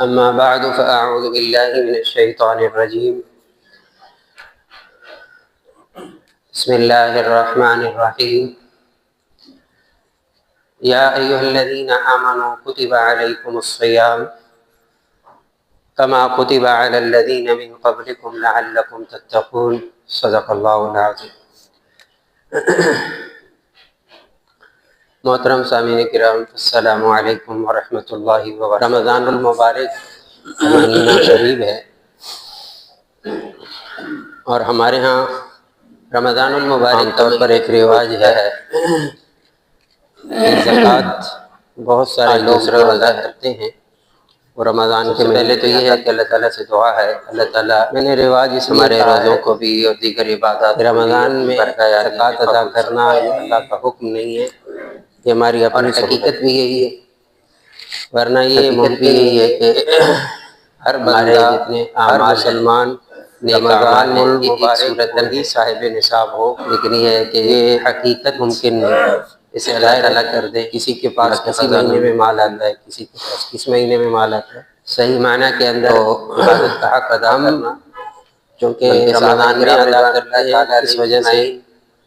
أما بعد فأعوذ بالله من الشيطان الرجيم بسم الله الرحمن الرحيم يا أيها الذين آمنوا كتب عليكم الصيام كما كتب على الذين من قبلكم لعلكم تتقون صدق الله العظيم۔ محترم سامعین کرام، السلام علیکم ورحمۃ اللہ وبرکاتہ۔ رمضان المبارک مہینہ قریب ہے اور ہمارے ہاں رمضان المبارک طور پر ایک رواج ہے کہ زکوٰۃ بہت سارے لوگ روزہ کرتے ہیں، اور رمضان کے پہلے تو یہ ہے کہ اللہ تعالیٰ سے دعا ہے اللہ تعالیٰ میں نے رواج اس ہمارے روزوں کو بھی اور دیگر عبادات رمضان میں زکوٰۃ ادا کرنا اللہ کا حکم نہیں ہے، یہ ہماری اپنی حقیقت بھی یہی ہے، ورنہ یہ ممکن یہی ہے کہ ہر بندہ ہر مسلمان رمضان المبارک ہی صاحب نصاب ہو، لیکن یہ ہے کہ یہ حقیقت ممکن نہیں، اسے اللہ تعالیٰ کر دے۔ کسی کے پاس کسی مہینے میں مال آتا ہے، کسی کے پاس کس مہینے میں مال آتا ہے، صحیح معنی کے اندر عبادت کا حق ادا کرنا، چونکہ رمضان میں ادا کرنا ہے، اس وجہ سے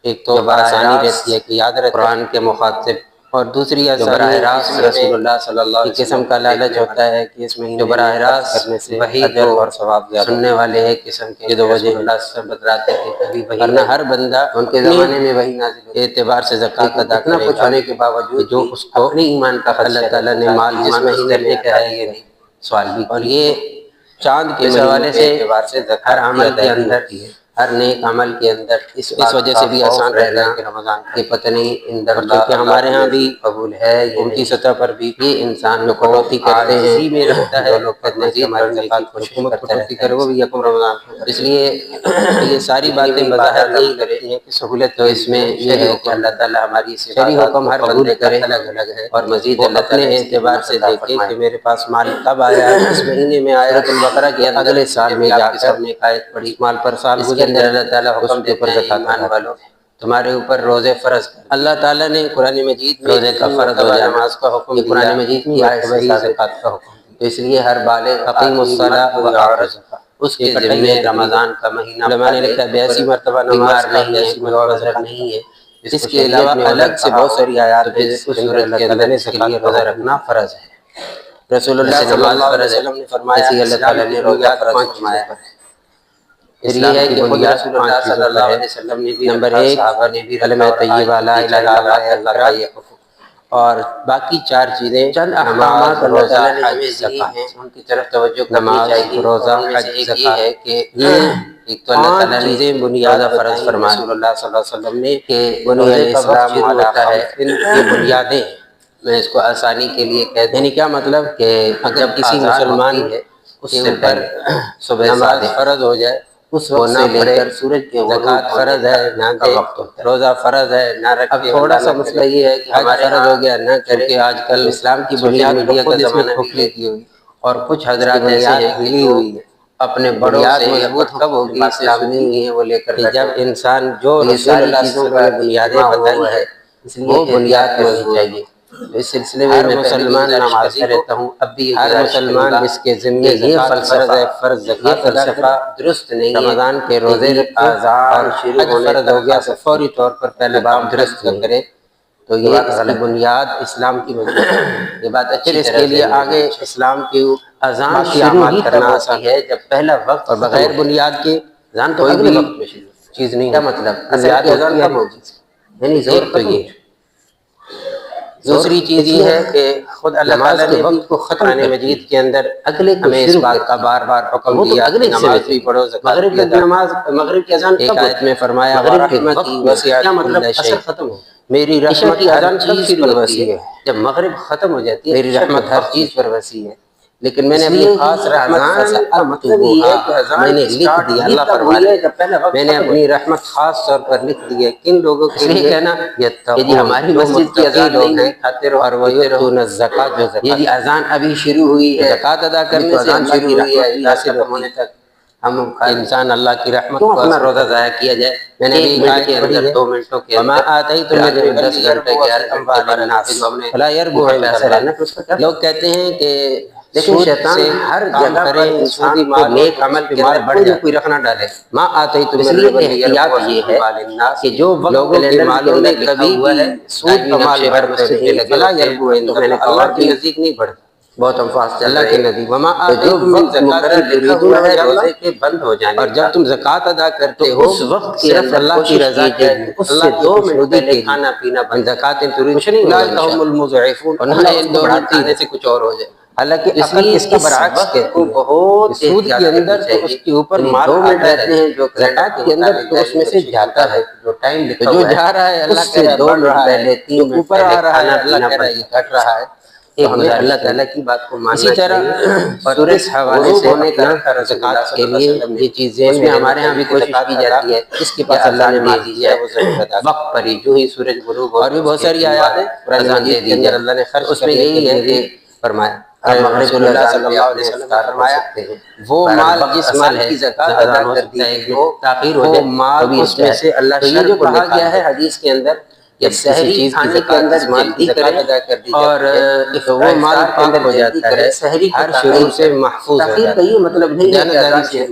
ایک تو آسانی رہتی ہے کہ یاد رہے قرآن کے مخاطب، اور دوسری براہ راست رسول اللہ صلی اللہ علیہ وسلم قسم کا لالچ ہوتا ہے کہ اس مہینے براہ راست کرنے سے اجر اور ثواب زیادہ سننے والے ایک قسم کے یہ دو وجہ اللہ سے بتلاتے ہیں، ورنہ ہر بندہ ان کے زمانے میں وہی نازل اعتبار سے زکوٰۃ ادا کرے کچھ ہونے کے باوجود جو اس کو اپنے ایمان کا اللہ تعالیٰ نے مال جس مہینے میں کیا ہے یہ نہیں سوال بھی، اور یہ چاند کے حوالے سے اعتبار سے ہر عمل کے اندر ہر نیک عمل کے اندر اس وجہ سے بھی آسان رہنا کہ رمضان کے پتہ نہیں کہ ہمارے ہاں بھی قبول ہے، ان کی سطح پر بھی یہ انسان کٹوتی کرتے ہیں، اسی میں رہتا ہے لوگ کہتے ہیں کہ ہماری زکوٰۃ کو حکومت کٹوتی کرے وہ بھی یکم رمضان، اس لیے یہ ساری باتیں بظاہر نہیں کرتی ہیں کہ سہولت، تو اس میں یہ ہے کہ اللہ تعالیٰ ہماری شرعی حکم ہر بندے کرے الگ الگ ہے، اور مزید اللہ تعالیٰ اعتبار سے دیکھے کہ میرے پاس مال کب آیا ہے، اس مہینے میں آیا، سورۃ البقرہ کے اگلے سال میں جا کر نے آیت پڑھی مال پر سال گزر اندر اللہ تعالیٰ حکم دیتے ہیں ایمان والوں تمہارے اوپر روزے فرض کر، اللہ تعالیٰ نے قرآن مجید میں روزے کا فرض ہو جائے نماز کا حکم قرآن مجید میں وہی زکوٰۃ کا حکم، تو اس لیے ہر بالغ اقیم الصلاۃ وآتوا الزکاۃ اس کے ذمہ رمضان کا مہینہ علماء نے لکھا 82 مرتبہ نماز نہیں ہے، کوئی اور وجہ نہیں ہے، اس کے علاوہ الگ سے بہت ساری آیات ہیں جس صورت کے اندر اس کے لیے روزہ رکھنا فرض ہے۔ رسول اللہ صلی اللہ علیہ وسلم نے فرمایا کہ اللہ تعالیٰ نے روزہ فرض فرمایا ہے، پھر یہ ہے کہ خود رسول اللہ صلی اللہ علیہ وسلم نے بھی نمبر 1 کلمہ طیبہ لا الہ الا اللہ کا یہ حکم، اور باقی 4 چیزیں چند احکامات روزہ حج زکوٰۃ ان کی طرف توجہ کرنی چاہیے، روزہ حج زکوٰۃ ہے کہ یہ ایک تو اللہ تعالیٰ نے چیزیں بنیادہ فرض فرمائی رسول اللہ صلی اللہ علیہ وسلم نے کہ بنی الاسلام ہوتا ہے، یہ بنیادیں میں اس کو آسانی کے لیے کہہ دوں، یعنی کیا مطلب کہ اگر کسی مسلمان ہے اس سے اوپر صبح نماز فرض ہو جائے اس وقت سے لے کر سورج کے زکوٰۃ فرض ہے نہ دے، روزہ فرض ہے نہ رکھے۔ اب تھوڑا سا مسئلہ یہ ہے کہ حج فرض ہو گیا نہ کرے، کہ آج کل اسلام کی بنیاد میڈیا کا زمانہ کھوکھلی کی ہوئی، اور کچھ حضرات ایسے ہیں ہلی ہوئی ہے اپنے بڑوں سے مضبوط کب ہوگی اسلام نہیں ہوئی ہے وہ لے کر جب انسان جو رسول اللہ چیزوں کا بنیادیں بتائی ہے اس لیے وہ بنیاد کرنی چاہیے۔ اس سلسلے میں میں مسلمان نمازی رہتا ہوں، اب بھی ہر مسلمان اس کے ذمے یہ فلسفہ فرض زکوٰۃ فلسفہ درست نہیں، رمضان کے روزے اذان شروع فرض ہو گیا تو فوری طور پر پہلے باب درست کرے، تو یہ اس کی بنیاد اسلام کی بنیاد یہ بات اچھی، اس کے لیے آگے اسلام کی اذان شروع ہی کرنا آسان ہے جب پہلا وقت، اور بغیر بنیاد کے اذان تو اگلے وقت میں شروع چیز نہیں، کیا مطلب بنیاد اذان کب ہوگی، یعنی زور تو یہ دوسری چیز یہ ہے کہ خود اللہ تعالیٰ نے وقت کو قرآن مجید کے اندر اگلے ہمیں اس بات کا بار بار حکم دیا، نماز بھی پڑھو زکوٰۃ بھی ادا، نماز مغرب کی اذان ایک آیت میں فرمایا ورحمتی وسعت کل شیء، ختم ہو میری رحمت کی اذان چیز پر وسیع ہے، جب مغرب ختم ہو جاتی ہے میری رحمت ہر چیز پر وسیع ہے، لیکن میں نے اپنی خاص رحمت میں نے لکھ دیا، اللہ فرمایا میں نے اپنی رحمت خاص طور پر لکھ دی ہے کن لوگوں کے لیے کہنا یہ جی ہماری مسجد کی اذان نہیں ہے کھاتے رہو اور ویؤتون الزکاۃ جو زکوٰۃ، یہ جی اذان ابھی شروع ہوئی ہے، زکوٰۃ ادا کرنے سے اذان شروع ہوئی ہے حاصل ہونے تک ہم انسان اللہ کی رحمت کو اپنا روزہ ضائع کیا جائے، میں نے ایک منٹ کے اندر 2 منٹوں کے وما آتیتم من 10 گھنٹے کے ارکم فلا يربو، لوگ کہتے ہیں کہ لیکن شیطان ہر جگہ پر انسان کو نیک عمل کے مال بڑھ کوئی رکھنا ڈالے ماں آتے تو اس لیے احتیاط یہ ہے کہ جو لوگوں کے مالوں میں کبھی سود کا مال تو میں نے کہا اللہ کے نزدیک نہیں بڑھتا، بہت الفاظ اللہ کے نزدیک وما آتیتم من زکات لکھا ہوا ہے روزے کے بند ہو جانے، اور جب تم زکات ادا کرتے ہو اس وقت صرف اللہ کی رضا کے لیے اس سے 2 منٹ پہلے کھانا پینا بند، زکات تريدون هم المضعفون، اور نہ ان دونوں کھانے سے کچھ اور ہو جائے۔ حالانکہ عقل اس کا برعکس کہتی ہے، بہت سود کے اندر تو اس کے اوپر مال رہتے ہیں، جو زکات کے اندر تو اس میں سے جاتا ہے، جو ٹائم جو جا رہا ہے اللہ کہہ رہا ہے 2 منٹ پہلے 3 منٹ اوپر آ رہا ہے، اللہ کہہ رہا ہے یہ گھٹ رہا ہے، تو ہمیں اللہ تعالیٰ کی بات کو ماننا چاہیے۔ اور اس حوالے سے اپنا زکات کے لیے یہ چیزیں اس میں ہمارے ہاں بھی کوشش کی جاتی ہے، اس کے پاس اللہ نے دے دی ہے وقت پر ہی جو ہی سورج غروب ہو، اور بھی بہت ساری آیات ہیں قرآن مجید کے اندر اللہ نے خرچ اس میں یہی ہے کہ فرمایا رسول اللہ صلی اللہ علیہ وسلم نے فرمایا وہ مال جس مال کی زکات ادا کر دی ہے وہ تاخیر ہو جائے مال اس میں سے اللہ تو یہ جو کہا گیا ہے حدیث کے اندر کہ سحری کھانے کے اندر جلدی کرے اور وہ مال پاک ہو جاتا ہے، سحری ہر شروع سے محفوظ ہو جاتا ہے، یہ مطلب نہیں ہے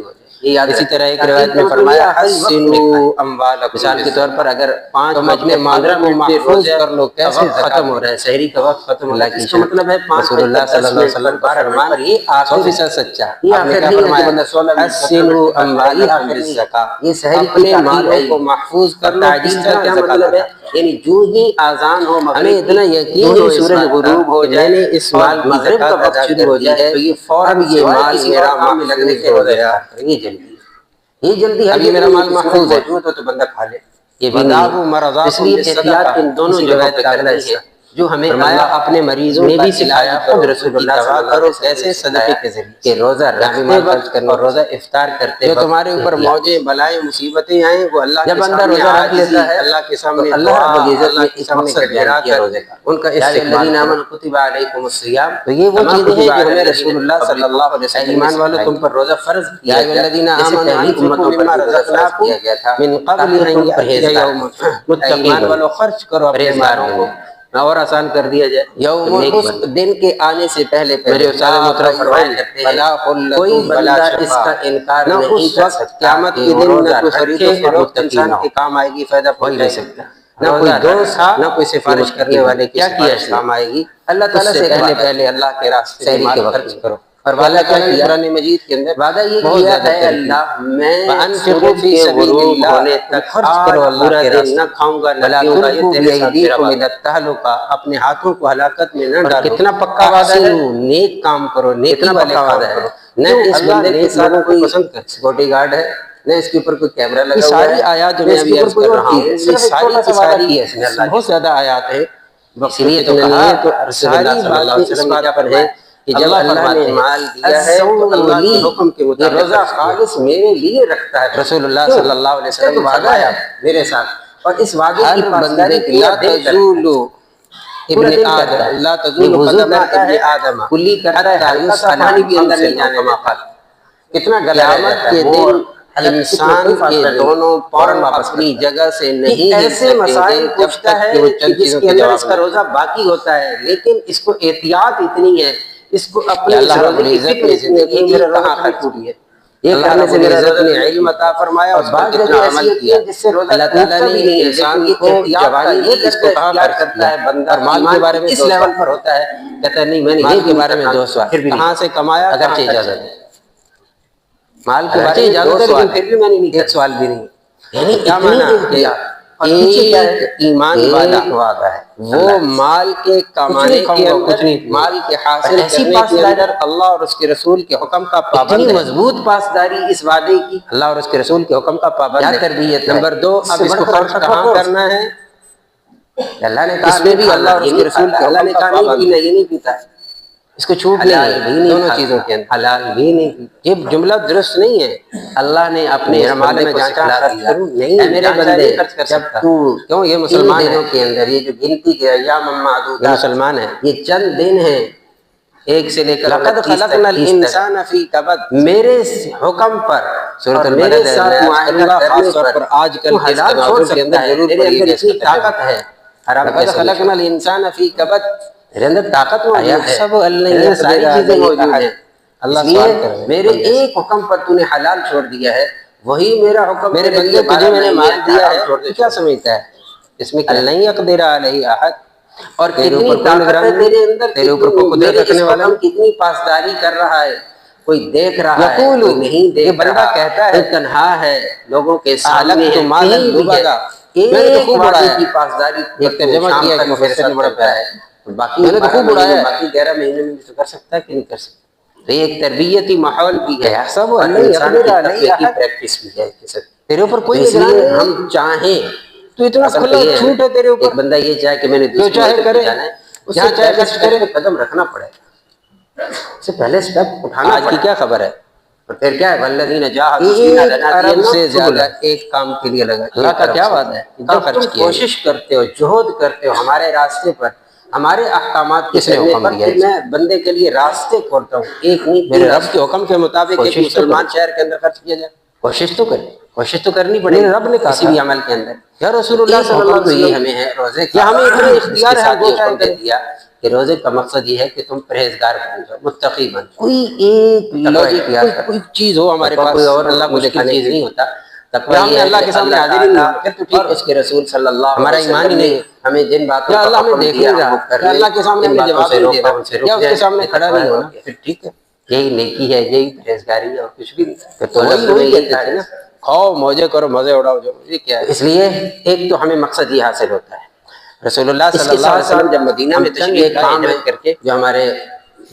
کہ اسی طرح ایک روایت میں فرمایا حسنوا اموالکم، مثال کے طور پر اگر 5 اپنے مال کو محفوظ کر لو، کیسے ختم ہو رہا ہے سحری کا وقت ختم ہو رہا ہے، اس کا مطلب ہے رسول اللہ صلی اللہ علیہ وسلم کا فرمان یہ آخری سے سچا، آپ نے کیا فرمایا حسنوا اموالکم بالزکاۃ، یہ سحری اپنے مالوں کو محفوظ کر لو، اس کا کیا مطلب ہے یعنی جو ہی اذان ہو ہمیں اتنا یقین ہو سورج غروب ہو جائے اس مال مغرب کا وقت شروع ہو جائے تو یہ فوراً یہ مال میرا مال لگنے کے ہو گیا، یہ جلدی ابھی میرا مال محفوظ ہے تو بندہ کھا لے، یہ بھی نہیں، اس لیے احتیاط ان دونوں جگہوں پہ کرنا ہے جو ہمیں فرمایا اپنے مریضوں نے بھی سکھایا، خود رسول اللہ صلی اللہ علیہ وسلم کیسے صدقے کے ذریعے کہ روزہ رکھتے وقت اور روزہ افطار کرتے جو تمہارے اوپر موجیں بلائیں مصیبتیں آئیں وہ اللہ جب بندہ روزہ رکھ لیتا ہے اللہ کے سامنے اللہ رب العزت نے اس مقصد بیان کیا روزے کا، ان کا الذین آمنوا کتب علیکم الصیام، تو یہ وہ چیزیں ہیں جو ہمیں رسول اللہ صلی اللہ علیہ وسلم ایمان والو تم پر روزہ فرض کیا گیا، الذین آمنوا انفقوا مما رزقناکم من قبل ان یأتی یوم، ایمان والو خرچ کرو اپنے مالوں کو اور آسان کر دیا جائے یوم، اس دن کے آنے سے پہلے میرے استاد محترم فرمائیں کوئی بندہ اس کا انکار نہیں کر سکتا، قیامت کے دن نہ کوئی خرید و فروخت انسان کے کام آئے گی، فائدہ پہنچ نہیں سکتا، نہ کوئی دوست نہ کوئی سفارش کرنے والے کیا کیا کام آئے گی، اللہ تعالیٰ سے پہلے اللہ کے راستے میں مال خرچ کرو، اور وعدہ کیا ہے قرآن مجید کے اندر وعدہ یہ کیا ہے اللہ میں سورج کے غروب ہونے تک خرچ کرو اللہ کے راستے، نہ کھاؤں گا نہ پیوں گا، یہ تیرے ساتھ میرا وعدہ، التہلکہ اپنے ہاتھوں کو ہلاکت میں نہ ڈالو، کتنا پکا وعدہ ہے، نیک کام کرو، نیکی والے وعدہ ہے، نہ اس بندے کے ساتھ کوئی پسند کر سیکورٹی گارڈ ہے نہ اس کے اوپر کوئی کیمرہ لگا ہوا ہے، ساری آیات جو میں ابھی عرض کر رہا ہوں یہ ساری کی ساری بہت زیادہ آیات ہے، اس لیے تو کہا تو ساری باتیں اس بات پر ہے کہ جب اللہ نے مال دیا ہے تو اللہ کے حکم کے مطابق روزہ خالص میرے لیے رکھتا ہے، رسول اللہ صلی اللہ علیہ وسلم وعدہ ہے میرے ساتھ، اور اس وعدے کی پاسداری لا تزول ابن آدم لا تزول قدم ابن آدم کلی کرتا ہے پانی بھی اندر نہیں جانے دیتا، کتنا قیامت کے دن انسان کے دونوں پاؤں اپنی جگہ سے نہیں ایسے مسائل پوچھتا ہے کہ جس کے اندر اس کا روزہ باقی ہوتا ہے، لیکن اس کو احتیاط اتنی ہے، اس کو اپنے اللہ رب العزت نے زندگی میرا روزہ کبھی ٹوٹی ہے، یہ کرنے سے میرا رب نے علم عطا فرمایا اور بعض جگہ ایسی ہوتی ہے جس سے روزہ اللہ تعالیٰ نے انسان کو جوانی یہ اس کو کہا کرتا ہے بندہ اور مال کے بارے میں اس لیول پر ہوتا ہے، کہتا ہے نہیں میں نے مال کے بارے میں 2 سوال کہاں سے کمایا اگرچہ اجازت ہے، مال کے بارے میں 2 سوال پھر بھی میں نے نہیں 1 سوال بھی نہیں، یعنی کیا معنی کہ ایک ایمان والا وعدہ ہے وہ مال کے کمانے کے اندر مال کے حاصل کرنے کے اندر اللہ اور اس کے رسول کے حکم کا پابند ہے، مضبوط پاسداری اس وعدے کی اللہ اور اس کے رسول کے حکم کا پابند ہے، تربیت نمبر 2 اب اس کو خرچ کہاں کرنا ہے، اللہ نے کہا اس میں بھی اللہ اور اس کے رسول کے اللہ نے کہا نہیں پینا، یہ نہیں پیتا، اس کو چھوٹ نہیں، دونوں چیزوں کے اندر حلال بھی نہیں، یہ جملہ درست نہیں ہے، اللہ نے اپنے مال میں جانچا نہیں میرے بندے جب تو کیوں یہ مسلمان دنوں کے اندر یہ جو گنتی کے ایام معدودات مسلمان ہیں یہ چند دن ہیں 1 سے لے کر لقد خلقنا الانسان فی کبد، میرے حکم پر سورۃ البلد معاہدہ خاص طور پر آج کل کے تناظر کے اندر ضرور پڑی ہے، طاقت ہے، لقد خلقنا الانسان فی کبد، میرے اندر طاقت موجود ہے، سب اللہ ساری چیزیں موجود ہیں، اللہ سوال کر رہے ہیں میرے ایک حکم پر تو نے حلال چھوڑ دیا ہے، وہی میرا حکم میرے بندے تجھے میں نے مال دیا ہے، تو کیا سمجھتا ہے اس میں اللہ یقدر علیہ احد، اور کتنی طاقت ہے تیرے اندر، تیرے اوپر کوئی قدرت رکھنے والا کتنی پاسداری کر رہا ہے، کوئی دیکھ رہا ہے کوئی نہیں دیکھ رہا، بندہ کہتا ہے تنہا ہے لوگوں کے سامنے ہے، ایک وعدے کی پاسداری ایک ترجمہ کیا کہ مفسر نے بڑا پیارا ہے، باقی میں نے تو خوب اڑایا ہے، باقی 11 مہینے میں بھی تو کر سکتا ہے کہ نہیں کر سکتا، تو یہ ایک تربیتی ماحول بھی ہے، سب انسان کی تقوی کی پریکٹس بھی ہے، تیرے اوپر کوئی اس لیے ہم چاہیں تو اتنا کھلا چھوٹ ہے تیرے اوپر، ایک بندہ یہ چاہے کہ میں نے جو چاہے کرے جانا ہے، اس سے چاہے خرچ کرے قدم رکھنا پڑے گا، اس سے پہلے سٹیپ اٹھانا۔ آج کی کیا خبر ہے اور پھر کیا ہے والذین جاہدوا فینا لنہدینہم، سے زیادہ ایک کام کے لیے لگا، اللہ کا کیا وعدہ ہے، جب تم کوشش کرتے ہو جہد کرتے ہو ہمارے راستے پر، ہمارے احکامات کے چلنے پر، کہ میں بندے کے لیے راستے کھولتا ہوں، ایک نہیں میرے رب کے حکم کے مطابق ایک مسلمان شہر کے اندر خرچ کیا جائے، کوشش تو کرے، کوشش تو کرنی پڑے گی، رب نے کسی بھی عمل کے اندر، یا رسول اللہ صلی اللہ علیہ وسلم یہ ہمیں ہے روزے کا، ہمیں اتنے اختیار ہے وہ حکم دے دیا کہ روزے کا مقصد یہ ہے کہ تم پرہیزگار بن جاؤ، متقی بن جاؤ، کوئی ایک لاجک کوئی چیز ہو ہمارے پاس، کوئی اور اللہ کو دکھانے چیز نہیں ہوتا، تقویٰ ہم نے اللہ کے سامنے حاضر ہی نہیں ہوتے، تو ٹھیک ہے، اس کے رسول صلی اللہ ہمارا ایمان ہی نہیں ہے، ہمیں جن باتوں کا حکم دیا ہم کر اللہ کے سامنے ہمیں جواب نہیں دے رہا، یا اس کے سامنے کھڑا نہیں ہونا، پھر ٹھیک ہے، یہی نیکی ہے، یہی پرہیزگاری ہے، اور کچھ بھی نہیں، پھر تو وہی کہتے ہیں نا کھاؤ موجے کرو مزے اڑاؤ، جو یہ کیا ہے، اس لیے ایک تو ہمیں مقصد یہ حاصل ہوتا ہے، رسول اللہ صلی اللہ علیہ وسلم جب مدینہ میں تشریف لائے کر کے، جو ہمارے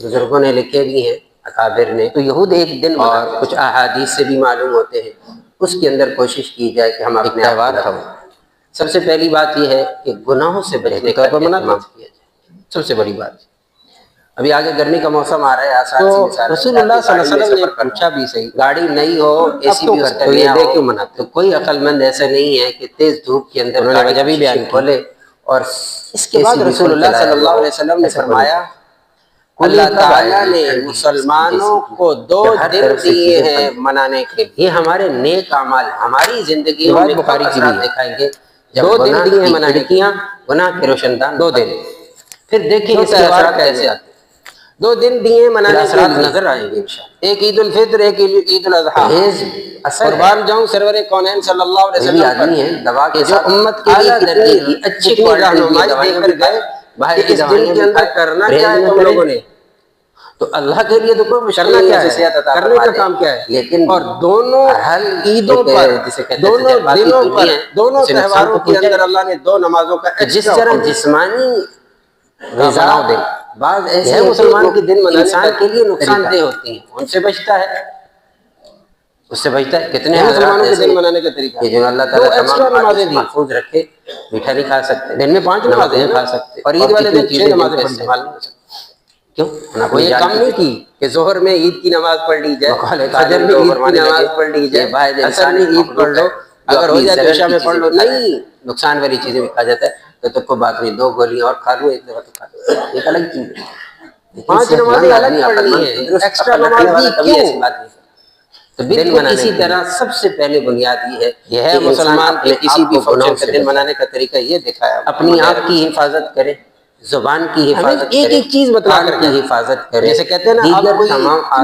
بزرگوں نے لکھے بھی ہیں اکابر نے، تو یہود ایک دن اور کچھ احادیث سے بھی معلوم ہوتے ہیں، اس کے اندر کوشش کی جائے کہ ہم اپنے تہوار تھا، سب سے پہلی بات یہ ہے کہ گناہوں سے بچنے کا اہتمام کیا جائے، سب سے بڑی بات، ابھی آگے گرمی کا موسم آ رہا ہے، آسان سی مثال، رسول اللہ صلی اللہ علیہ وسلم نے پوچھا بھی صحیح، گاڑی نئی ہو اے سی بھی اس کا نیا ہو، کیوں مناتے، تو کوئی عقل مند ایسا نہیں ہے کہ تیز دھوپ کے اندر انہوں نے وجہ بھی بیان کھولے، اور اس کے بعد رسول اللہ صلی اللہ علیہ وسلم نے فرمایا اللہ تعالیٰ نے مسلمانوں کو 2 دن دیے ہیں منانے کے لیے، یہ ہمارے نیک اعمال ہماری زندگی میں بخاری کی بھی دکھائیں گے، 2 دن دیے ہیں منانے کی، گناہ کے روشن دان 2 دن، پھر دیکھیں اس کے اثرات کیسے آتے ہیں، 2 دن دیے منانے کے لیے نظر آئیں گے انشاءاللہ، ایک عید الفطر ایک عید الاضحیٰ، قربان جاؤں سرور کونین صلی اللہ علیہ وسلم آدمی ہے دوا کے جو امت کے لیے درجے کی اچھی رہنمائی دے کر گئے، باہر کی دن کے اندر کرنا کیا ہے تم لوگوں نے، تو اللہ کے لیے تو کوئی کرنا کیا ہے، کرنے کا کام کیا ہے، لیکن اور دونوں عیدوں پر، دونوں دنوں پر، دونوں تہواروں کے اندر اللہ نے 2 نمازوں کا جس طرح جسمانی غذا دے، بعض ایسے مسلمان کے دن انسان کے لیے نقصان دہ ہوتی ہیں، ان سے بچتا ہے، اس سے بچتا ہے، کتنے مسلمانوں کے دن منانے کا طریقہ جو اللہ تعالیٰ تمام نمازیں محفوظ رکھے، میٹھا نہیں کھا سکتے، دن میں 5 نمازیں کھا سکتے، اور عید والے دن 6 نمازیں استعمال نہیں ہو سکتے، کیوں؟ وہ یہ کم نہیں کی کہ ظہر میں عید کی نماز پڑھ لی جائے، فجر میں عید کی نماز پڑھ لی جائے، عصر میں عید پڑھ لو، اگر ہو جائے تو عشاء میں پڑھ لو، نہیں، نقصان والی چیزیں بھی کھا جاتا ہے، تو کوئی بات نہیں، 2 گولیاں اور کھا لو، ایک دفعہ تو کھا لو، ایک الگ چیز ہے، 5 نمازیں الگ پڑھنی ہے، ایکسٹرا نماز بھی کیوں؟ تو بالکل اسی طرح سب سے پہلے بنیاد یہ ہے مسلمان کے کسی بھی فنکشن کا دن منانے کا طریقہ یہ دکھایا، اپنی آنکھ کی حفاظت کرے، زبان کی حفاظت کرے، ایک چیز بتا کر کی حفاظت کرے، جیسے کہتے ہیں نا اب کوئی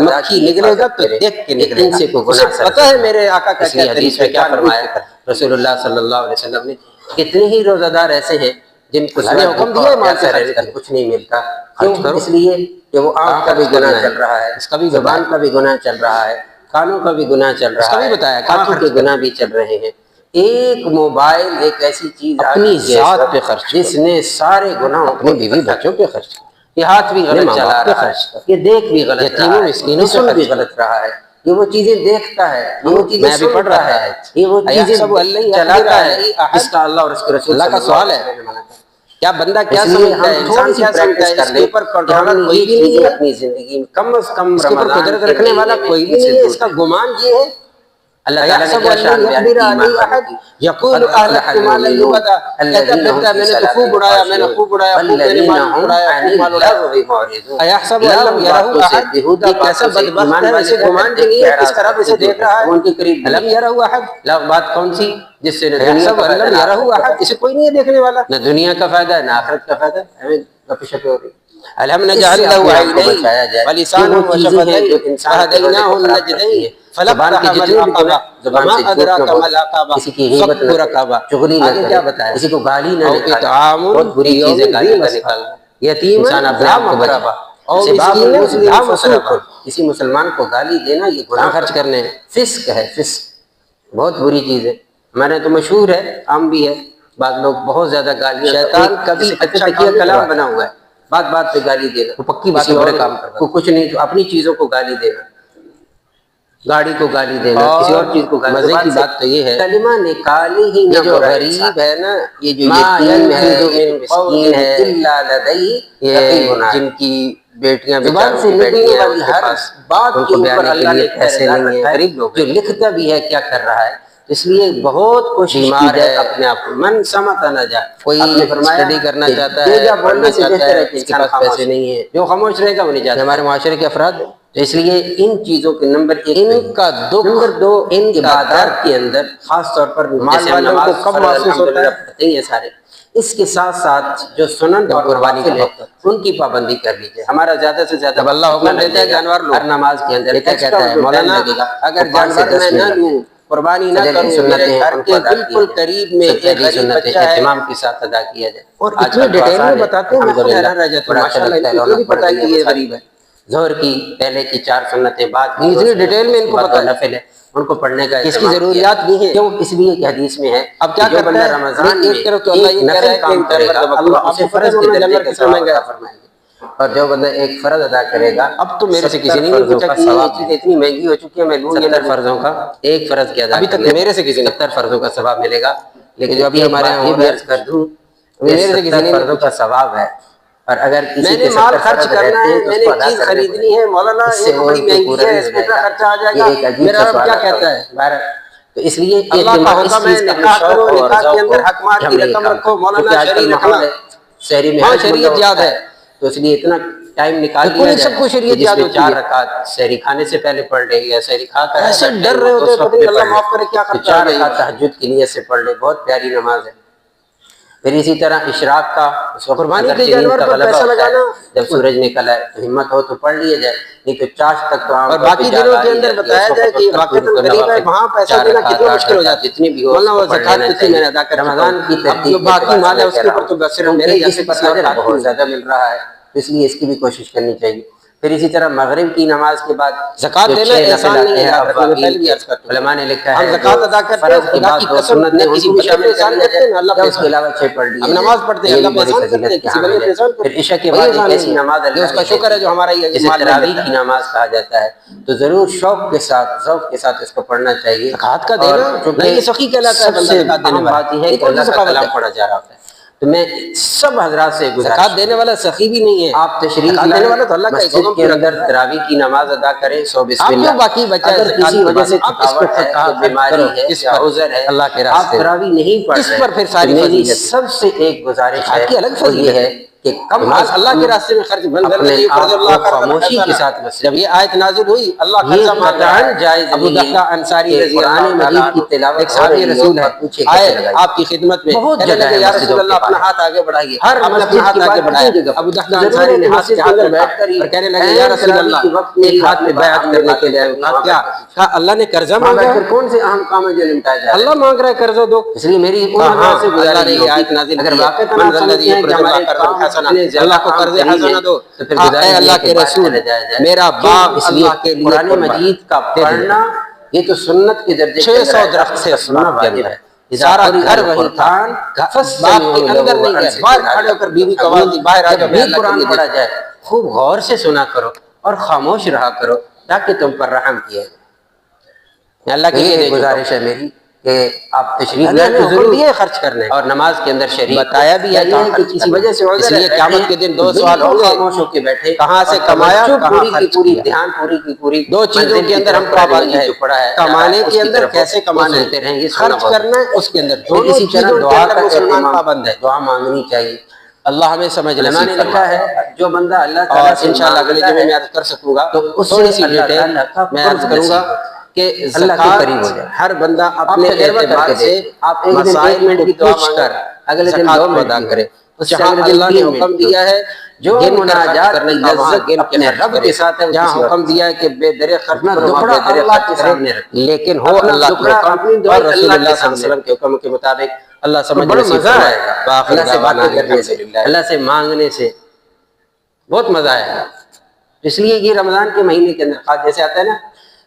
مکھی نکلے گا تو دیکھ کے نکلے گا، سے کو گناہ پتہ ہے میرے آقا کا کیا حدیث میں کیا فرمایا رسول اللہ صلی اللہ علیہ وسلم نے، کتنے ہی روزہ دار ایسے ہیں جن کو حکم دیا مال سے خرچ کر کچھ نہیں ملتا، کیوں؟ اس لیے کہ وہ آنکھ کا بھی گناہ چل رہا ہے، اس کا بھی زبان کا بھی گناہ چل رہا ہے، کانوں کا بھی گناہ چل رہا ہے، ہاتھوں کے گناہ بھی چل رہے ہیں، ایک موبائل ایک ایسی چیز اپنی ذات پہ خرچ جس نے سارے گناہوں اپنی بیوی بچوں پہ خرچ کیا، یہ ہاتھ بھی غلط چلا رہا ہے، یہ دیکھ بھی غلط رہا ہے، سن بھی غلط رہا ہے، یہ وہ چیزیں دیکھتا ہے، یہ وہ چیزیں سنتا ہے، یہ وہ چیزیں چلاتا ہے جس کا اللہ اور اس کے رسول اللہ کا سوال ہے، کیا بندہ کیا سمجھتا ہے، انسان کیا سمجھتا ہے، اس کے اوپر کنٹرول کوئی بھی نہیں ہے اپنی زندگی میں، کم از کم رمضان قدرت رکھنے والا کوئی بھی نہیں ہے، اس کا گمان یہ ہے، اللہ تعالیٰ نے کیا شان بیان کی ایمان والوں کی، یقول اہلکت مالا لبدا، کہتا پھرتا میں نے تو خوب اڑایا، میں نے خوب اڑایا، خوب میں نے مال اڑایا، خوب مال اڑایا، ایحسب ان لم یرہ احد، یہ کیسا بدبخت ہے، اسے گمان بھی نہیں ہے کس طرح اسے دیکھ رہا ہے، الم یرہ احد، بات کون سی جس سے ایحسب ان لم یرہ احد، اسے کوئی نہیں ہے دیکھنے والا، نہ دنیا کا فائدہ ہے نہ آخرت کا فائدہ ہے، ہمیں گپ شپیں ہو رہی الم نجعل له عینین ولسانا وشفتین وہدیناہ النجدین فلقتحم العقبہ وما ادراک ما العقبہ فک رقبہ. آگے کیا بتایا؟ کسی کو گالی نہ نکالنا، بہت بری چیز ہے گالی نہ نکالنا. انسان اپنے آپ کو بچائے. کسی مسلمان کو گالی دینا یہ گناہ خرچ کرنے ہیں، فسق ہے، فسق بہت بری چیز ہے. ہمارے تو مشہور ہے، عام بھی ہے، بعض لوگ بہت زیادہ گالیاں. شیطان کبھی اچھا کلام بنا ہوا ہے، بات بات پہ گالی دینا، وہ پکی بات ہے، کام کرنا کچھ نہیں تو اپنی چیزوں کو گالی دینا، گاڑی کو گالی دینا، کسی اور چیز کو گالی. مزے کی بات تو یہ ہے کلمہ نکالی ہی نہ. یہ جو غریب ہے نا، یہ جو یتیم ہے، مسکین ہے، یہ جن کی بیٹیاں زبان سے نکلنے والی ہر بات کے اوپر اللہ نے پیسے نہیں ہیں، غریب لوگ جو لکھتا بھی ہے کیا کر رہا ہے. اس لیے بہت کوشش کی جائے اپنے آپ کو. من سمت نہ جائے، کوئی اسٹڈی کرنا چاہتا ہے، پڑھنا چاہتا ہے، اس کے پاس پیسے نہیں ہیں، جو خاموش رہے گا وہ نہیں جاتا. ہمارے معاشرے کے افراد، تو اس لیے ان چیزوں کے نمبر ایک ان کا دکھ، نمبر دو ان عبادات کے اندر خاص طور پر مال والوں کو کب محسوس ہوتا ہے یہ سارے. اس کے ساتھ ساتھ جو سنن اور قربانی کا وقت ان کی پابندی کر لیجیے. ہمارا زیادہ سے زیادہ جب اللہ حکم دیتا ہے جانور لو، ہر نماز کے اندر کیا کہتا ہے مولانا، اگر جانور میں نہ لوں، قربانی نہ کروں، میرے گھر کے بالکل قریب میں ایک غریب بچہ ہے، اہتمام کے ساتھ ادا کیا جائے. اور اتنی ڈیٹیل میں بتاتے ہیں، میں حیران رہ جاتا ہوں، ماشاءاللہ ان کو بھی پتہ ہے کہ یہ غریب ہے. ظہر کی پہلے کی 4 سنتیں بعد کی اتنی ڈیٹیل میں ان کو پتہ نفل ہے، ان کو پڑھنے کا اس کی ضروریات نہیں ہے. کیوں؟ اس لیے کہ حدیث میں ہے. اب کیا کرتا ہے رمضان میں ایک طرف تو اللہ یہ کہہ رہا ہے کہ کرے گا اللہ اسے فرض کے درجے کا ثواب عطا فرمائے گا، اور جو بندہ ایک فرض ادا کرے گا. اب تو میرے سے کسی نے نہیں پوچھا کہ یہ چیز اتنی مہنگی ہو چکی ہے میں لوں. 70 فرضوں کا ایک فرض کیا ابھی تک میرے سے کسی نے 70 فرضوں کا ثواب ملے گا. لیکن جو ابھی ہمارے یہاں یہ عرض کر دوں، میرے سے کسی نے فرضوں کا ثواب ہے. اور اگر میں نے مال خرچ کرنا ہے، میں نے چیز خریدنی ہے، مولانا یہ بڑی مہنگی ہے، اس میں اتنا خرچہ آ جائے گا، میرا رب کیا کہتا ہے؟ تو اس لیے اللہ کا حکم ہے نکاح کرو، نکاح کے اندر حق مال کی رقم رکھو. مولانا شریعت رکھنا ہے، شہری میں شریعت یاد ہے، تو اس لیے اتنا ٹائم نکال لیا جائے. سب کو شریعت یاد ہوتی ہے. 4 رکعت شہری کھانے سے پہلے پڑھ لے یا شہری کھا کر ایسے ڈر رہے ہوتے ہیں پتہ نہیں اللہ معاف کرے کیا خرچہ. 4 رکعت تہجد کی نیت سے پڑھ لے، بہت پیاری نماز ہے. پھر اسی طرح اشراق کا قربانی کے جانور پر پیسہ لگانا، جب سورج نکل آئے تو ہمت ہو تو پڑھ لیا جائے، نہیں تو چاش تک تو عام. اور باقی دنوں کے اندر بتایا جائے کہ واقعتاً غریب ہے، وہاں پیسہ دینا کتنا مشکل ہو جاتا ہے. جتنی بھی ہو وہ زکات کتنی میں نے ادا کر رمضان کی ترتیب جو باقی مال ہے اس کے اوپر تو بس صرف میرے جیسے کسی اور بہت زیادہ مل رہا ہے، اس لیے اس کی بھی کوشش کرنی چاہیے. پھر اسی طرح مغرب کی نماز کے بعد زکات دینا احسان نہیں ہے. علماء نے لکھا ہے زکات ادا کرتے ہیں خدا کی قسم نہ کسی بھی شامل احسان کرتے ہیں، اللہ اس کے علاوہ 6 پڑھ لیے. ہم نماز پڑھتے ہیں، اللہ پہ احسان کرتے ہیں، کسی بندے پہ احسان کرتے ہیں. پھر عشاء کے بعد ایسی نماز اللہ اس کا شکر ہے جو ہمارا یہ جسے تراویح کی نماز کہا جاتا ہے، تو ضرور شوق کے ساتھ ذوق کے ساتھ اس کو پڑھنا چاہیے. زکات کا دینا نہیں یہ سخی کہلاتا ہے، بندہ زکات دینے والا بات یہ ہے کہ اللہ کا کلام پڑھا جا رہا ہوتا ہے. تو میں سب حضرات سے زکات دینے والا سخی بھی نہیں ہے، آپ تشریف دینے والا تو اللہ کا مسجد کے اندر تراویح کی نماز ادا کریں. سو بسم اللہ. باقی بچہ اگر کسی وجہ سے تھکاوٹ ہے، بیماری ہے یا عذر ہے، اللہ کے راستے آپ تراویح نہیں پڑھ رہے، اس پر پھر ساری میری سب سے ایک گزارش ہے وہ یہ ہے کہ کم مال اللہ کے راستے میں خرچ بند کر دیں. خاموشی کے ساتھ جب یہ آیت نازل ہوئی اللہ قرضہ مانگا جائز. ابو درداء انصاری رضی اللہ مجید کی تلاوت ایک صحابی رسول ہے، آئے آپ کی خدمت میں کہنے لگے یا رسول اللہ اپنا ہاتھ آگے بڑھائیے. ہر اپنا ہاتھ آگے بڑھائے. ابو درداء انصاری نے ہاتھ کے اندر بیٹھ کر اور کہنے لگے یا رسول اللہ ایک ہاتھ میں بیعت کرنے کے لیے کیا کہا؟ اللہ نے قرضہ مانگا ہے. کون سے اہم کام ہے جو نمٹایا جائے؟ اللہ مانگ رہا ہے قرضہ دو. اس لیے میری ان سے گزارش ہے آیت نازل اگر واقعی من الذی یقرض اللہ قرضا حسنا، اللہ کو قرض حسنا دو. اے اللہ کے رسول میرا باغ اللہ کے لیے قرآن مجید کا پڑھنا یہ تو سنت کے درجے 600 درخت سے سننا واجب ہے. سارا گھر وہی تھا، باغ کے اندر نہیں ہے، باہر کھڑے ہو کر بیوی کو آواز دی باہر آ جاؤ بھی قرآن پڑھا جائے. خوب غور سے سنا کرو اور خاموش رہا کرو تاکہ تم پر رحم کیا جائے. اللہ کی یہ گزارش ہے میری کہ آپ تشریف لائیں تو ضرور یہ خرچ کرنے اور نماز کے اندر شریک. بتایا بھی ہے کہ کسی وجہ سے اس لیے قیامت کے دن 2 سوال ہوں گے، خاموش ہو کے بیٹھے کہاں سے کمایا، کہاں خرچ کیا. دھیان پوری کی پوری 2 چیزوں کے اندر ہم پابند ہیں، کمانے کے اندر کیسے کمانے ہوتے رہیں، یہ خرچ کرنا ہے اس کے اندر. اسی طرح دعا کا مسلمان پابند ہے، دعا مانگنی چاہیے. اللہ ہمیں سمجھ لے. میں نے لکھا ہے جو بندہ اللہ تعالیٰ سے انشاءاللہ اگلے جمعے میں عرض کر سکوں گا تو تھوڑی سی ڈیٹیل میں عرض کروں گا کہ اللہ کے قریب ہو جائے. ہر بندہ اپنے اعتبار سے مسائل میں پوچھ کر اگلے دن دعا ادا کرے. جہاں اللہ نے حکم دیا ہے جو مناجات کی لذت اپنے رب کے ساتھ ہے، جہاں حکم دیا ہے کہ بے درے خرچ کرو، اللہ کے سامنے رکھو، لیکن ہو اللہ کے حکم اور رسول اللہ صلی اللہ علیہ وسلم کے حکم کے مطابق اللہ سمجھ نصیب فرمائے گا۔ اللہ سے باتیں کرنے سے، اللہ سے مانگنے سے بہت مزہ آئے گا۔ اس لیے یہ رمضان کے مہینے کے اندر خاص جیسے آتا ہے نا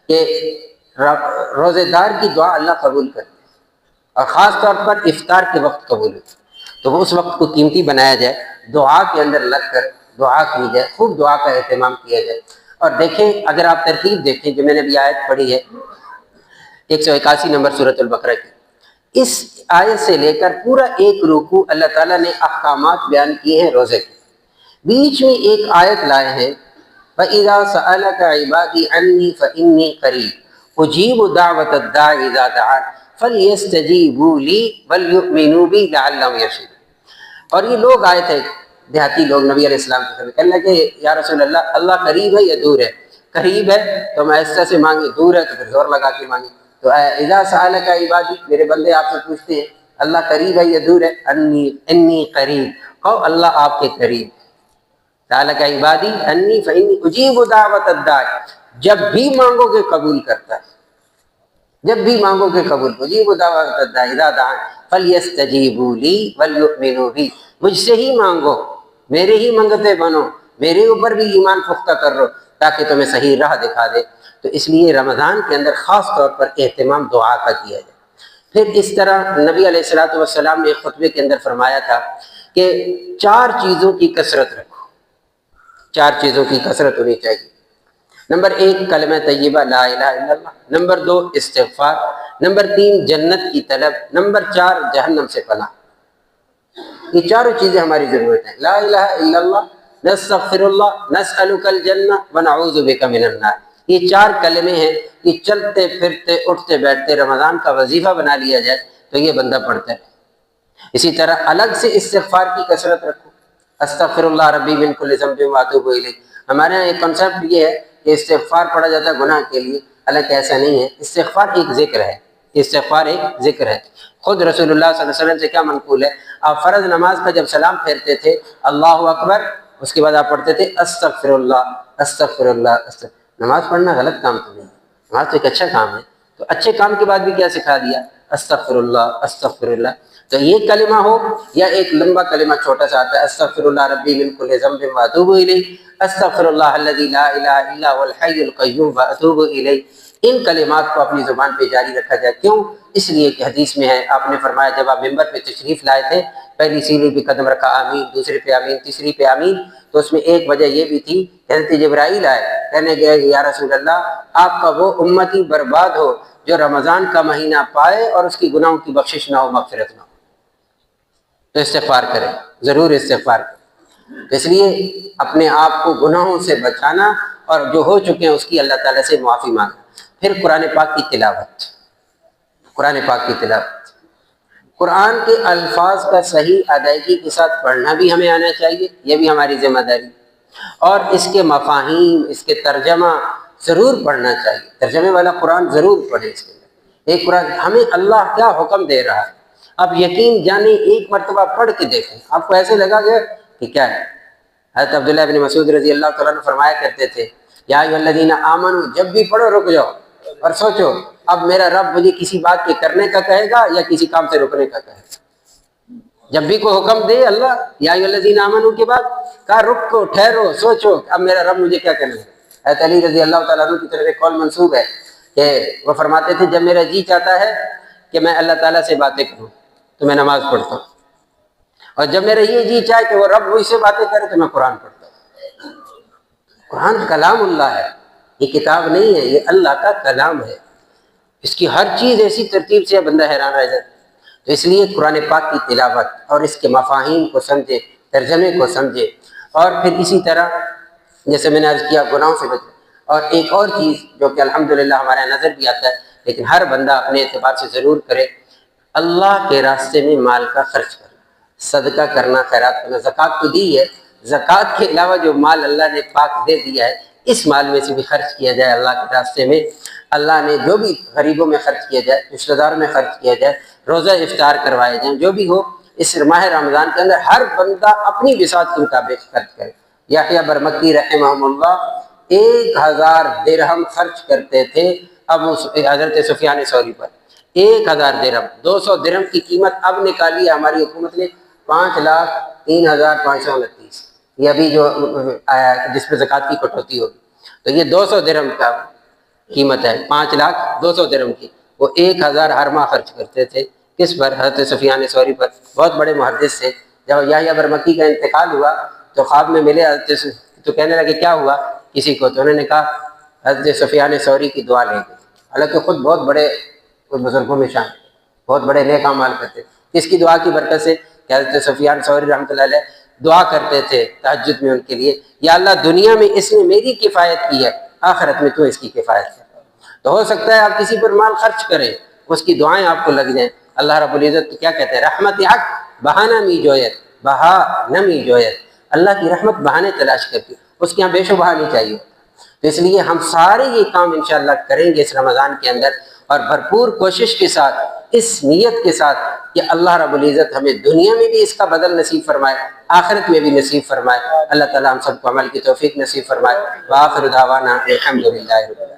کہ روزے دار کی دعا اللہ قبول کرتے ہیں، اور خاص طور پر افطار کے وقت قبول ہوتی ہے، تو وہ اس وقت کو قیمتی بنایا جائے، دعا کے اندر لگ کر دعا کی جائے، خوب دعا کا اہتمام کیا جائے۔ اور دیکھیں اگر آپ ترتیب دیکھیں جو میں نے ابھی آیت پڑھی ہے 181 نمبر سورۃ البقرہ کی، اس آیت سے لے کر پورا ایک رکوع اللہ تعالیٰ نے احکامات بیان کیے ہیں روزے کے، بیچ میں ایک آیت لائے ہیں فَإِذَا سَأَلَكَ عِبَادِي عَنِّي فَإِنِّي قَرِيبٌ أُجِيبُ دَعْوَةَ الدَّاعِ إِذَا دَعَانِ فَلْيَسْتَجِيبُوا لِي وَلْيُؤْمِنُوا بِي لَعَلَّهُمْ يَرْشُدُونَ۔ اور یہ لوگ آئے تھے دیہاتی لوگ نبی علیہ السلام کے سامنے، کہنے لگے یا رسول اللہ، اللہ قریب ہے یا دور ہے؟ قریب ہے تو ہم آہستہ سے مانگیں، دور ہے تو پھر زور لگا کے مانگیں۔ تو اذا سألک عبادی، میرے بندے آپ سے پوچھتے ہیں اللہ قریب ہے یا دور ہے؟ انی قریب، کہو اللہ آپ کے قریب۔ سألک عبادی انی فإنی اجیب دعوت الداع، جب بھی مانگو گے قبول کرتا ہے، جب بھی مانگو گے قبول، اجیب دعوت الداع اذا دعان فلیستجیبوا لی ولیؤمنوا بی، مجھ سے ہی مانگو، میرے ہی منگتے بنو، میرے اوپر بھی ایمان پختہ کر لو تاکہ تمہیں صحیح راہ دکھا دے۔ تو اس لیے رمضان کے اندر خاص طور پر اہتمام دعا کا کیا جائے۔ پھر اس طرح نبی علیہ السلام نے ایک خطبے کے اندر فرمایا تھا کہ 4 چیزوں کی کثرت رکھو، 4 چیزوں کی کثرت ہونی چاہیے۔ نمبر 1 کلمہ طیبہ لا الہ الا اللہ، نمبر 2 استغفار، نمبر 3 جنت کی طلب، نمبر 4 جہنم سے پناہ۔ یہ چاروں چیزیں ہماری ضرورت ہیں، لا الہ الا اللہ، نستغفر اللہ، نسألک الجنہ ونعوذ بک من النار۔ یہ 4 کلمے ہیں، یہ چلتے پھرتے اٹھتے بیٹھتے رمضان کا وظیفہ بنا لیا جائے تو یہ بندہ پڑھتا ہے۔ اسی طرح الگ سے استغفار کی کثرت رکھو، استغفر اللہ ربی من کل ذنب واتوب الیہ۔ ہمارے یہاں ایک کنسیپٹ یہ ہے کہ استغفار پڑھا جاتا ہے گناہ کے لیے، حالانکہ ایسا نہیں ہے، استغفار ایک ذکر ہے، استغفار ایک ذکر ہے۔ خود رسول اللہ صلی اللہ علیہ وسلم سے کیا منقول ہے، آپ فرض نماز کا جب سلام پھیرتے تھے اللہ اکبر، اس کے بعد آپ پڑھتے تھے استغفر اللہ استغفر اللہ۔ نماز پڑھنا غلط کام تو نہیں، نماز تو ایک اچھا کام ہے، تو اچھے کام کے بعد بھی کیا سکھا دیا، استغفر اللہ استغفر اللہ۔ تو یہ کلمہ ہو یا ایک لمبا کلمہ چھوٹا سا آتا ہے استغفر اللہ ربی من کل ذنب واتوب الیہ، استغفر اللہ الذی لا الہ الا هو الحی القیوم واتوب الیہ۔ ان کلمات کو اپنی زبان پہ جاری رکھا جائے، کیوں؟ اس لیے کہ حدیث میں ہے، آپ نے فرمایا جب آپ ممبر پہ تشریف لائے تھے، پہلی سیڑھی پہ قدم رکھا آمین، دوسرے پہ آمین، تیسری پہ آمین، تو اس میں ایک وجہ یہ بھی تھی کہ حضرت جبرائیل آئے، کہنے گئے یا رسول اللہ آپ کا وہ امتی برباد ہو جو رمضان کا مہینہ پائے اور اس کی گناہوں کی بخشش نہ ہو، مغفرت نہ ہو۔ تو استغفار کریں، ضرور استغفار کریں۔ تو اس لیے اپنے آپ کو گناہوں سے بچانا اور جو ہو چکے ہیں اس کی اللہ تعالیٰ سے معافی مانگنا۔ پھر قرآن پاک کی تلاوت، قرآن پاک کی تلاوت، قرآن کے الفاظ کا صحیح ادائیگی کے ساتھ پڑھنا بھی ہمیں آنا چاہیے، یہ بھی ہماری ذمہ داری، اور اس کے مفاہیم، اس کے ترجمہ ضرور پڑھنا چاہیے، ترجمے والا قرآن ضرور پڑھیں۔ اس کے اندر ایک قرآن ہمیں اللہ کیا حکم دے رہا ہے، اب یقین جانیں ایک مرتبہ پڑھ کے دیکھیں، آپ کو ایسے لگا گیا کہ کیا ہے۔ حضرت عبداللہ بن مسعود رضی اللہ تعالیٰ عنہ فرمایا کرتے تھے یا ایھا الذین آمنوا، جب بھی پڑھو رک جاؤ اور سوچو اب میرا رب مجھے کسی بات کے کرنے کا کہے گا یا کسی کام سے رکنے کا کہے گا۔ جب بھی کوئی حکم دے اللہ یا ایھا الذین آمنوا کے بعد کہا رکو، ٹھہرو، سوچو اب میرا رب مجھے کیا کرنا ہے۔ حضرت علی رضی اللہ تعالیٰ عنہ کی طرف ایک قول منسوب ہے کہ وہ فرماتے تھے جب میرا جی چاہتا ہے کہ میں اللہ تعالیٰ سے باتیں کروں تو میں نماز پڑھتا ہوں، اور جب میرا یہ جی چاہے کہ وہ رب مجھ سے باتیں کرے تو میں قرآن پڑھتا ہوں۔ قرآن کلام اللہ ہے، یہ کتاب نہیں ہے، یہ اللہ کا کلام ہے، اس کی ہر چیز ایسی ترتیب سے بندہ حیران رہ جاتا ہے۔ تو اس لیے قرآن پاک کی تلاوت اور اس کے مفاہیم کو سمجھے، ترجمے کو سمجھے، اور پھر اسی طرح جیسے میں نے عرض کیا گناہوں سے بچے۔ اور ایک اور چیز جو کہ الحمدللہ ہمارے نظر بھی آتا ہے لیکن ہر بندہ اپنے اعتبار سے ضرور کرے، اللہ کے راستے میں مال کا خرچ کرنا، صدقہ کرنا، خیرات کرنا۔ زکوٰۃ تو دی ہے، زکوٰۃ کے علاوہ جو مال اللہ نے پاک دے دیا ہے اس مال میں سے بھی خرچ کیا جائے اللہ کے راستے میں۔ اللہ نے جو بھی غریبوں میں خرچ کیا جائے، رشتہ دار میں خرچ کیا جائے، روزہ افطار کروائے جائیں، جو بھی ہو اس ماہ رمضان کے اندر ہر بندہ اپنی بساط کے مطابق خرچ کرے۔ یحییٰ برمکی رحمہ اللہ 1000 درہم خرچ کرتے تھے اب اس حضرت سفیان ثوری پر، 1000 درہم، 200 درہم کی قیمت اب نکالی ہے ہماری حکومت نے 5,03,529، یہ ابھی جو آیا جس پہ زکوٰۃ کی کٹوتی ہوگی، تو یہ 200 درہم کا قیمت ہے، 5,02,000 درہم کی، وہ 1000 ہر ماہ خرچ کرتے تھے کس پر؟ حضرت سفیان ثوری پر، بہت بڑے محدث سے۔ جب یحییٰ برمکی کا انتقال ہوا تو خواب میں ملے حضرت، تو کہنے لگے کیا ہوا کسی کو، تو انہوں نے کہا حضرت سفیان ثوری کی دعا لے گئے، حالانکہ خود بہت بڑے بزرگوں میں شامل، بہت بڑے نیک اعمال کرتے تھے۔ اس کی دعا کی برکت سے کہ حضرت سفیان ثوری رحمۃ اللہ علیہ دعا کرتے تھے تہجد میں ان کے لیے، یا اللہ دنیا میں اس نے میری کفایت کی ہے، آخرت میں تو اس کی کفایت ہے۔ تو ہو سکتا ہے آپ کسی پر مال خرچ کریں، اس کی دعائیں آپ کو لگ جائیں، اللہ رب العزت تو کیا کہتے ہیں، رحمت حق بہانہ می جویت بہا نمی جویت، اللہ کی رحمت بہانے تلاش کرتی، اس کے یہاں بے شبہ نہیں چاہیے۔ تو اس لیے ہم سارے یہ کام انشاءاللہ کریں گے اس رمضان کے اندر، اور بھرپور کوشش کے ساتھ، اس نیت کے ساتھ کہ اللہ رب العزت ہمیں دنیا میں بھی اس کا بدل نصیب فرمائے، آخرت میں بھی نصیب فرمائے۔ اللہ تعالی ہم سب کو عمل کی توفیق نصیب فرمائے۔ وآخر دعوانا الحمدللہ۔